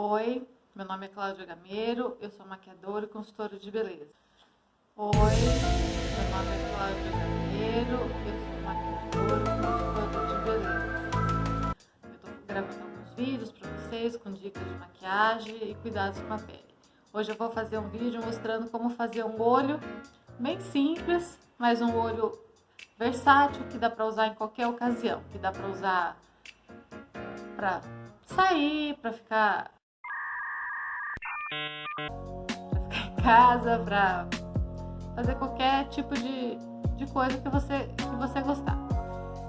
Oi, meu nome é Cláudia Gameiro, eu sou maquiadora e consultora de beleza. Oi, meu nome é Cláudia Gameiro, eu sou maquiadora e consultora de beleza. Eu estou gravando alguns vídeos para vocês com dicas de maquiagem e cuidados com a pele. Hoje eu vou fazer um vídeo mostrando como fazer um olho bem simples, mas um olho versátil que dá para usar em qualquer ocasião, que dá para usar para sair, para ficar em casa, para fazer qualquer tipo de coisa que você gostar.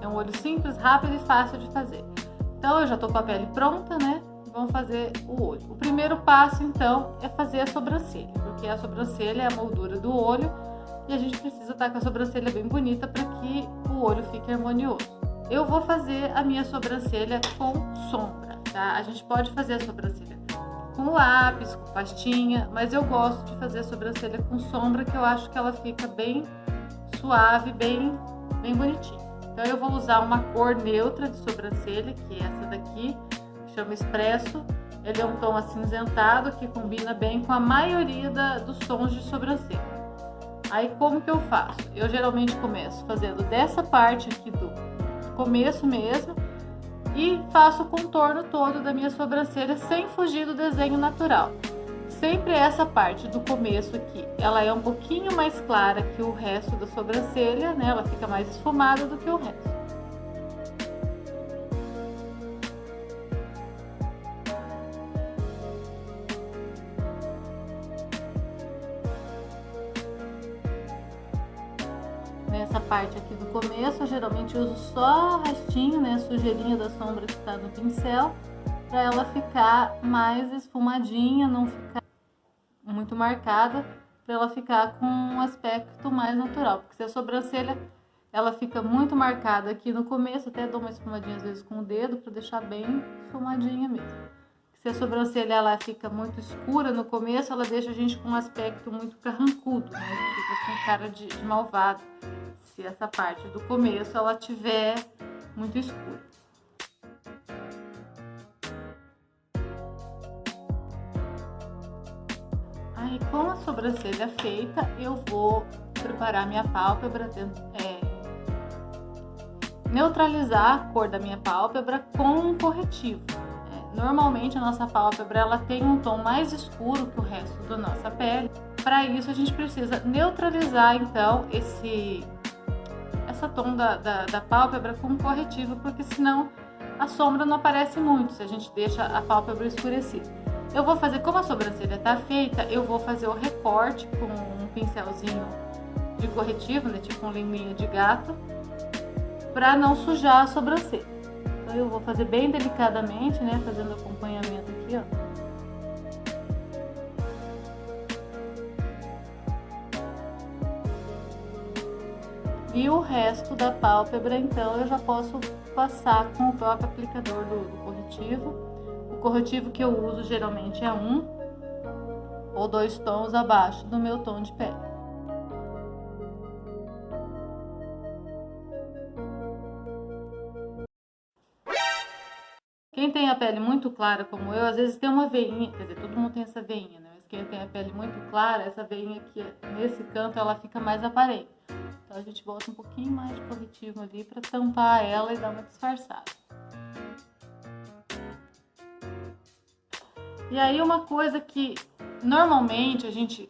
É um olho simples, rápido e fácil de fazer. Então eu já tô com a pele pronta, né? Vamos fazer o olho. O primeiro passo então é fazer a sobrancelha, porque a sobrancelha é a moldura do olho e a gente precisa estar com a sobrancelha bem bonita para que o olho fique harmonioso. Eu vou fazer a minha sobrancelha com sombra, tá? A gente pode fazer a sobrancelha com lápis, com pastinha, mas eu gosto de fazer a sobrancelha com sombra, que eu acho que ela fica bem suave, bem bonitinha. Então eu vou usar uma cor neutra de sobrancelha, que é essa daqui, que chama Expresso. Ele é um tom acinzentado que combina bem com a maioria dos tons de sobrancelha. Aí como que eu faço? Eu geralmente começo fazendo dessa parte aqui do começo mesmo e faço o contorno todo da minha sobrancelha sem fugir do desenho natural. Sempre essa parte do começo aqui, ela é um pouquinho mais clara que o resto da sobrancelha, né? Ela fica mais esfumada do que o resto. Nessa parte aqui do começo, eu geralmente uso só restinho, né, sujeirinha da sombra que está no pincel, para ela ficar mais esfumadinha, não ficar muito marcada, para ela ficar com um aspecto mais natural. Porque se a sobrancelha ela fica muito marcada aqui no começo, até dou uma esfumadinha às vezes com o dedo para deixar bem esfumadinha mesmo. Se a sobrancelha ela fica muito escura no começo, ela deixa a gente com um aspecto muito carrancudo, né? Fica com cara de malvado. Se essa parte do começo ela tiver muito escura. Aí com a sobrancelha feita, eu vou preparar minha pálpebra, neutralizar a cor da minha pálpebra com um corretivo. Normalmente a nossa pálpebra ela tem um tom mais escuro que o resto da nossa pele. Para isso a gente precisa neutralizar então essa tom da pálpebra com um corretivo, porque senão a sombra não aparece muito se a gente deixa a pálpebra escurecida. Eu vou fazer, como a sobrancelha está feita, eu vou fazer o recorte com um pincelzinho de corretivo, né, tipo uma linguinha de gato, para não sujar a sobrancelha. Então eu vou fazer bem delicadamente, né, fazendo acompanhamento aqui, ó. E o resto da pálpebra, então, eu já posso passar com o próprio aplicador do corretivo. O corretivo que eu uso geralmente é 1 ou 2 tons abaixo do meu tom de pele. Quem tem a pele muito clara como eu, às vezes tem uma veinha, quer dizer, todo mundo tem essa veinha, né? Mas quem tem a pele muito clara, essa veinha aqui, nesse canto, ela fica mais aparente. Então a gente bota um pouquinho mais de corretivo ali para tampar ela e dar uma disfarçada. E aí uma coisa que normalmente a gente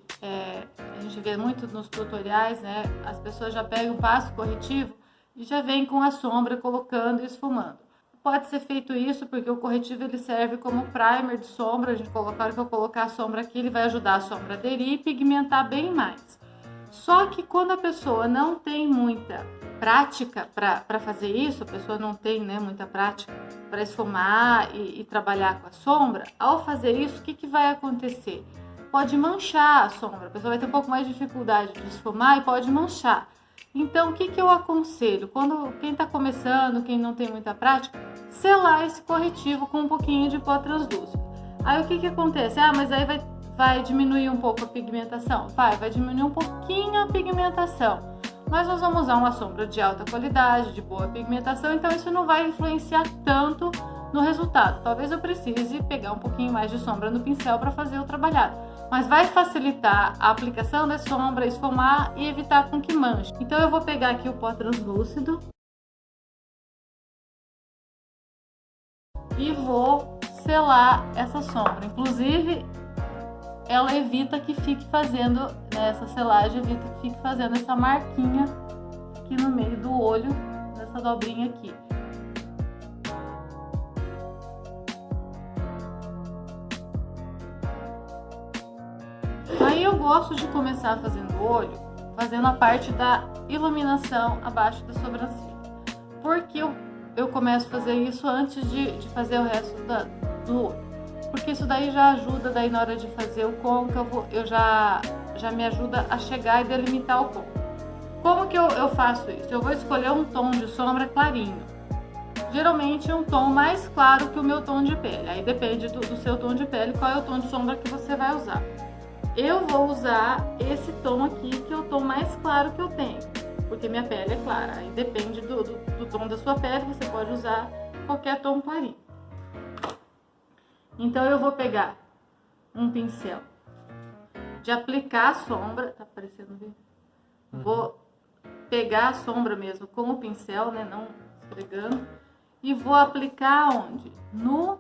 vê muito nos tutoriais, né? As pessoas já pegam, passam o corretivo e já vem com a sombra colocando e esfumando. Pode ser feito isso porque o corretivo ele serve como primer de sombra. A gente colocar, hora que eu colocar a sombra aqui, ele vai ajudar a sombra a aderir e pigmentar bem mais. Só que quando a pessoa não tem muita prática para fazer isso, a pessoa não tem, né, muita prática para esfumar e trabalhar com a sombra, ao fazer isso, o que vai acontecer? Pode manchar a sombra, a pessoa vai ter um pouco mais de dificuldade de esfumar e pode manchar. Então, o que eu aconselho? Quando quem está começando, quem não tem muita prática, selar esse corretivo com um pouquinho de pó translúcido. Aí o que acontece? Ah, mas aí vai diminuir um pouco a pigmentação? Vai diminuir um pouquinho a pigmentação. Mas nós vamos usar uma sombra de alta qualidade, de boa pigmentação, então isso não vai influenciar tanto no resultado. Talvez eu precise pegar um pouquinho mais de sombra no pincel para fazer o trabalhado, mas vai facilitar a aplicação da sombra, esfumar e evitar com que manche. Então eu vou pegar aqui o pó translúcido e vou selar essa sombra. Inclusive, ela evita que fique fazendo, né, essa selagem evita que fique fazendo essa marquinha aqui no meio do olho, nessa dobrinha aqui. Aí eu gosto de começar fazendo o olho, fazendo a parte da iluminação abaixo da sobrancelha. Porque eu começo a fazer isso antes de fazer o resto do olho. Porque isso daí já ajuda, daí na hora de fazer o côncavo, já me ajuda a chegar e delimitar o côncavo. Como que eu faço isso? Eu vou escolher um tom de sombra clarinho. Geralmente um tom mais claro que o meu tom de pele. Aí depende do seu tom de pele, qual é o tom de sombra que você vai usar. Eu vou usar esse tom aqui, que é o tom mais claro que eu tenho, porque minha pele é clara. Aí depende do tom da sua pele, você pode usar qualquer tom clarinho. Então eu vou pegar um pincel de aplicar a sombra, tá aparecendo bem? Vou pegar a sombra mesmo com o pincel, né, não esfregando, e vou aplicar onde? No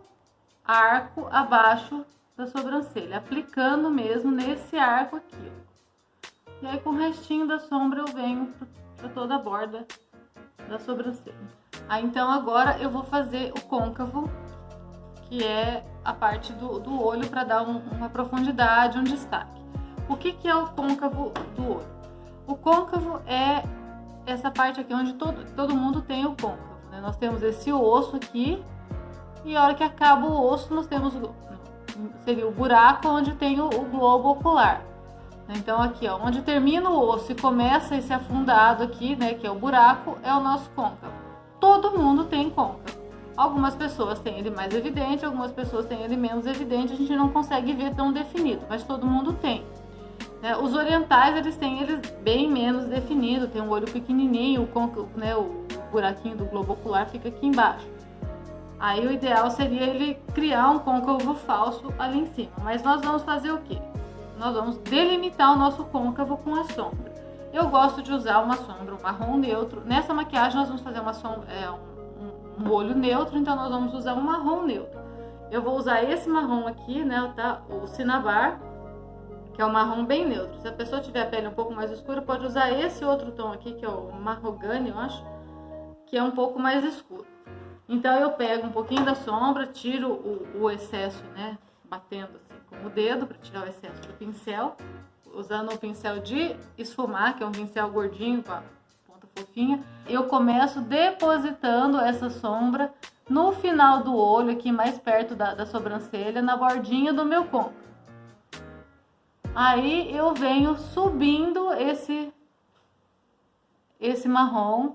arco abaixo da sobrancelha, aplicando mesmo nesse arco aqui. E aí com o restinho da sombra eu venho para toda a borda da sobrancelha. Aí então agora eu vou fazer o côncavo, que é a parte do olho, para dar uma profundidade, um destaque. O que é o côncavo do olho? O côncavo é essa parte aqui onde todo mundo tem o côncavo, né? Nós temos esse osso aqui, e a hora que acaba o osso nós temos seria o buraco onde tem o globo ocular. Então aqui, ó, onde termina o osso e começa esse afundado aqui, né, que é o buraco, é o nosso côncavo. Todo mundo tem côncavo. Algumas pessoas têm ele mais evidente, algumas pessoas têm ele menos evidente, a gente não consegue ver tão definido, mas todo mundo tem. Né? Os orientais, eles têm ele bem menos definido, tem um olho pequenininho, o côncavo, né, o buraquinho do globo ocular fica aqui embaixo. Aí o ideal seria ele criar um côncavo falso ali em cima, mas nós vamos fazer o quê? Nós vamos delimitar o nosso côncavo com a sombra. Eu gosto de usar uma sombra, um marrom neutro. Nessa maquiagem nós vamos fazer uma sombra, um olho neutro, então nós vamos usar um marrom neutro. Eu vou usar esse marrom aqui, né, tá? O Cinnabar, que é um marrom bem neutro. Se a pessoa tiver a pele um pouco mais escura, pode usar esse outro tom aqui, que é o Mahogany, eu acho, que é um pouco mais escuro. Então eu pego um pouquinho da sombra, tiro o excesso, né, batendo assim com o dedo para tirar o excesso do pincel, usando um pincel de esfumar, que é um pincel gordinho com a ponta fofinha. Eu começo depositando essa sombra no final do olho, aqui mais perto da sobrancelha, na bordinha do meu côncavo. Aí eu venho subindo esse marrom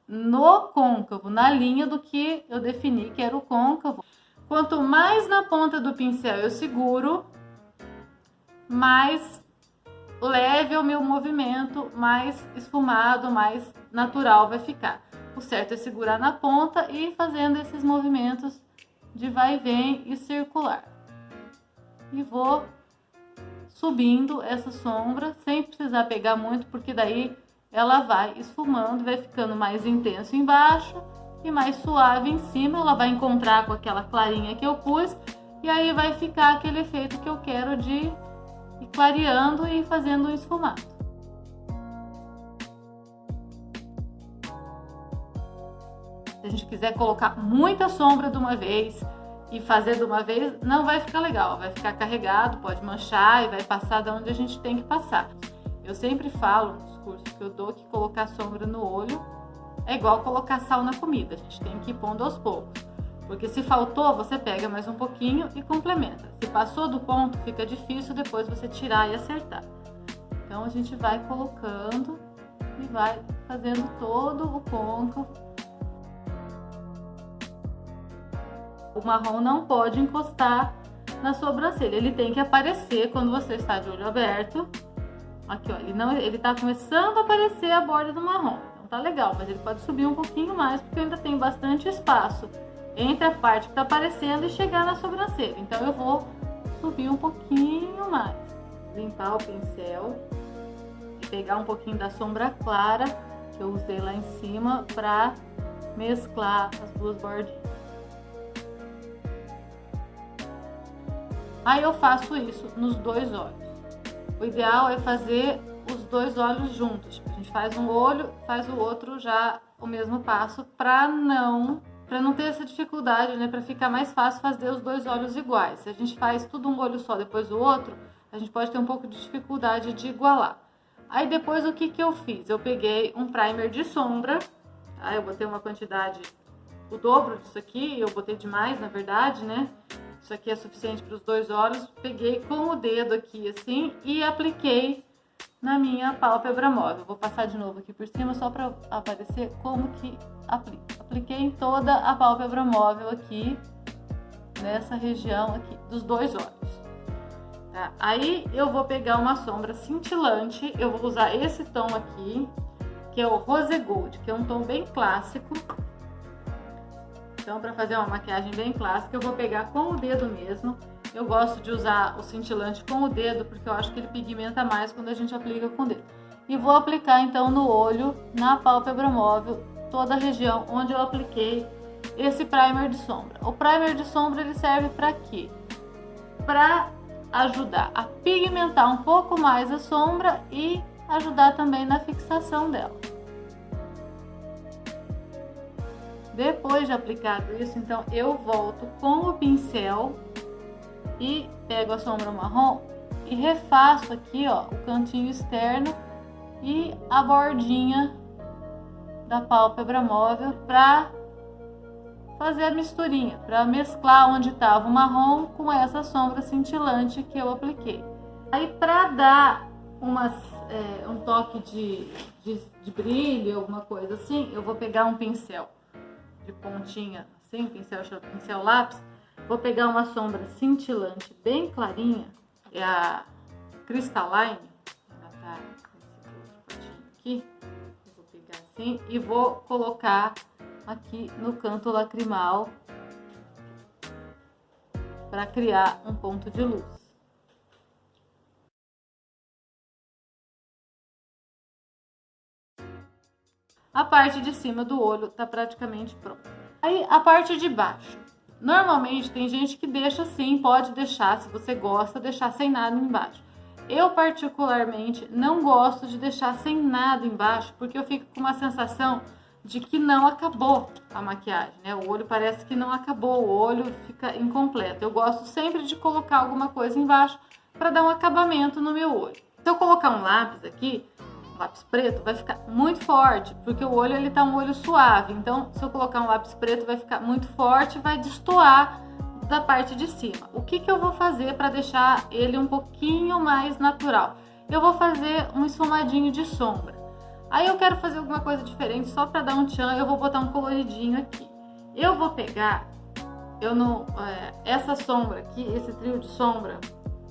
no côncavo, na linha do que eu defini que era o côncavo. Quanto mais na ponta do pincel eu seguro, mais leve é o meu movimento, mais esfumado, mais natural vai ficar. O certo é segurar na ponta e ir fazendo esses movimentos de vai e vem e circular. E vou subindo essa sombra sem precisar pegar muito, porque daí ela vai esfumando, vai ficando mais intenso embaixo e mais suave em cima. Ela vai encontrar com aquela clarinha que eu pus e aí vai ficar aquele efeito que eu quero de ir clareando e fazendo um esfumado. Se a gente quiser colocar muita sombra de uma vez e fazer de uma vez, não vai ficar legal, vai ficar carregado, pode manchar e vai passar de onde a gente tem que passar. Eu sempre falo nos cursos que eu dou que colocar sombra no olho é igual colocar sal na comida, a gente tem que ir pondo aos poucos. Porque se faltou, você pega mais um pouquinho e complementa. Se passou do ponto, fica difícil depois você tirar e acertar. Então a gente vai colocando e vai fazendo todo o côncavo. O marrom não pode encostar na sobrancelha, ele tem que aparecer quando você está de olho aberto. Aqui, ó, ele tá começando a aparecer a borda do marrom, então tá legal, mas ele pode subir um pouquinho mais, porque eu ainda tenho bastante espaço entre a parte que tá aparecendo e chegar na sobrancelha. Então eu vou subir um pouquinho mais, limpar o pincel e pegar um pouquinho da sombra clara que eu usei lá em cima para mesclar as duas bordinhas. Aí eu faço isso nos dois olhos. O ideal é fazer os dois olhos juntos. A gente faz um olho, faz o outro já o mesmo passo para não ter essa dificuldade, né? Para ficar mais fácil fazer os dois olhos iguais. Se a gente faz tudo um olho só depois o outro, a gente pode ter um pouco de dificuldade de igualar. Aí depois o que eu fiz? Eu peguei um primer de sombra, tá? Eu botei uma quantidade, o dobro disso aqui, eu botei demais na verdade, né? Isso aqui é suficiente para os dois olhos. Peguei com o dedo aqui assim e apliquei na minha pálpebra móvel. Vou passar de novo aqui por cima só para aparecer como que aplica. Apliquei em toda a pálpebra móvel aqui, nessa região aqui dos dois olhos. Tá? Aí eu vou pegar uma sombra cintilante, eu vou usar esse tom aqui, que é o Rose Gold, que é um tom bem clássico. Então, para fazer uma maquiagem bem clássica, eu vou pegar com o dedo mesmo. Eu gosto de usar o cintilante com o dedo, porque eu acho que ele pigmenta mais quando a gente aplica com o dedo. E vou aplicar, então, no olho, na pálpebra móvel, toda a região onde eu apliquei esse primer de sombra. O primer de sombra, ele serve para quê? Para ajudar a pigmentar um pouco mais a sombra e ajudar também na fixação dela. Depois de aplicado isso, então eu volto com o pincel e pego a sombra marrom e refaço aqui, ó, o cantinho externo e a bordinha da pálpebra móvel para fazer a misturinha, para mesclar onde estava o marrom com essa sombra cintilante que eu apliquei. Aí, para dar um toque de brilho, alguma coisa assim, eu vou pegar um pincel de pontinha, assim, pincel lápis, vou pegar uma sombra cintilante bem clarinha, é a Crystalline, ela tá nesse potinho aqui, eu vou pegar assim e vou colocar aqui no canto lacrimal para criar um ponto de luz. A parte de cima do olho tá praticamente pronta. Aí a parte de baixo, normalmente tem gente que deixa assim, pode deixar, se você gosta, deixar sem nada embaixo. Eu particularmente não gosto de deixar sem nada embaixo, porque eu fico com uma sensação de que não acabou a maquiagem, né? O olho parece que não acabou, o olho fica incompleto. Eu gosto sempre de colocar alguma coisa embaixo para dar um acabamento no meu olho. Se eu colocar um lápis aqui, lápis preto, vai ficar muito forte, porque o olho ele tá um olho suave. Então, se eu colocar um lápis preto, vai ficar muito forte, vai destoar da parte de cima. O que eu vou fazer para deixar ele um pouquinho mais natural? Eu vou fazer um esfumadinho de sombra. Aí eu quero fazer alguma coisa diferente, só para dar um tchan, eu vou botar um coloridinho aqui. Eu vou pegar, essa sombra aqui, esse trio de sombra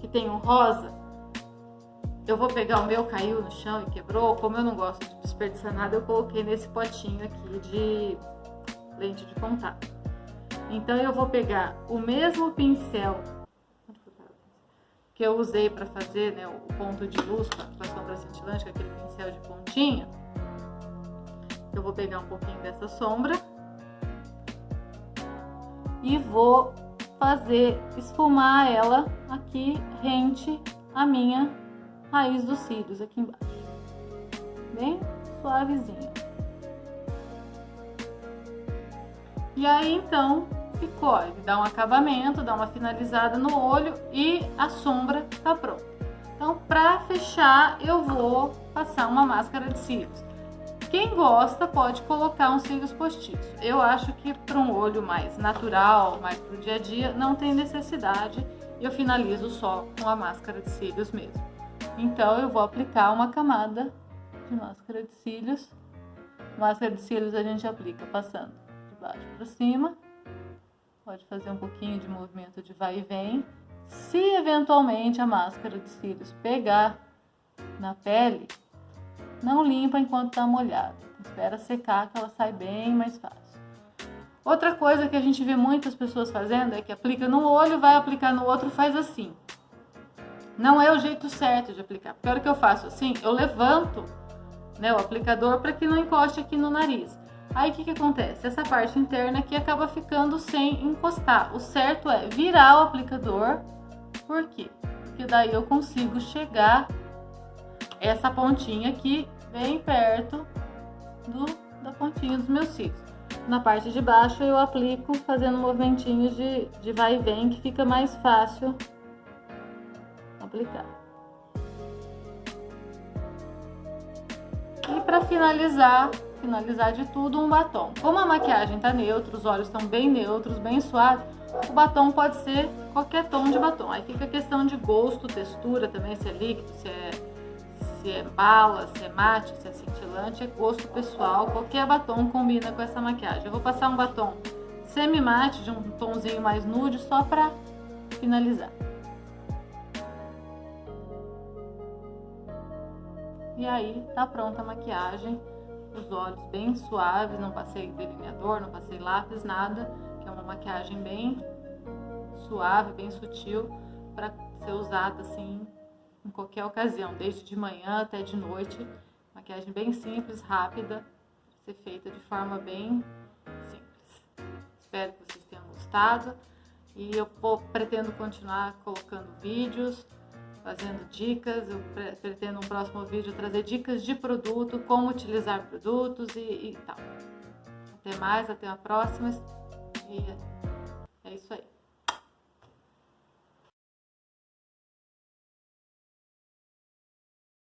que tem um rosa, eu vou pegar, o meu caiu no chão e quebrou, como eu não gosto de desperdiçar nada, eu coloquei nesse potinho aqui de lente de contato. Então eu vou pegar o mesmo pincel que eu usei para fazer, né, o ponto de luz com a sombra cintilante, com aquele pincel de pontinha. Eu vou pegar um pouquinho dessa sombra e vou fazer esfumar ela aqui rente à minha raiz dos cílios aqui embaixo, bem suavezinho. E aí então ficou, ele dá um acabamento, dá uma finalizada no olho e a sombra tá pronta. Então, para fechar, eu vou passar uma máscara de cílios. Quem gosta pode colocar uns cílios postiços. Eu acho que para um olho mais natural, mais pro dia a dia, não tem necessidade. Eu finalizo só com a máscara de cílios mesmo. Então, eu vou aplicar uma camada de máscara de cílios. Máscara de cílios a gente aplica passando de baixo para cima. Pode fazer um pouquinho de movimento de vai e vem. Se eventualmente a máscara de cílios pegar na pele, não limpa enquanto está molhada. Espera secar que ela sai bem mais fácil. Outra coisa que a gente vê muitas pessoas fazendo é que aplica no olho, vai aplicar no outro, faz assim. Não é o jeito certo de aplicar. Porque a hora que eu faço assim, eu levanto, né, o aplicador para que não encoste aqui no nariz. Aí o que acontece? Essa parte interna aqui acaba ficando sem encostar. O certo é virar o aplicador. Por quê? Porque daí eu consigo chegar essa pontinha aqui bem perto da pontinha dos meus cílios. Na parte de baixo eu aplico fazendo movimentinhos de vai e vem, que fica mais fácil aplicar. E para finalizar de tudo, um batom. Como a maquiagem tá neutra, os olhos estão bem neutros, bem suaves, o batom pode ser qualquer tom de batom. Aí fica a questão de gosto, textura também, se é líquido, se é bala, se é mate, se é cintilante, é gosto pessoal. Qualquer batom combina com essa maquiagem. Eu vou passar um batom semi-mate, de um tomzinho mais nude, só para finalizar. E aí, tá pronta a maquiagem. Os olhos bem suaves, não passei delineador, não passei lápis, nada. Que é uma maquiagem bem suave, bem sutil, para ser usada assim em qualquer ocasião, desde de manhã até de noite. Maquiagem bem simples, rápida, ser feita de forma bem simples. Espero que vocês tenham gostado e eu pretendo continuar colocando vídeos, fazendo dicas. Eu pretendo no próximo vídeo trazer dicas de produto, como utilizar produtos e tal. Até mais, até a próxima e é isso aí.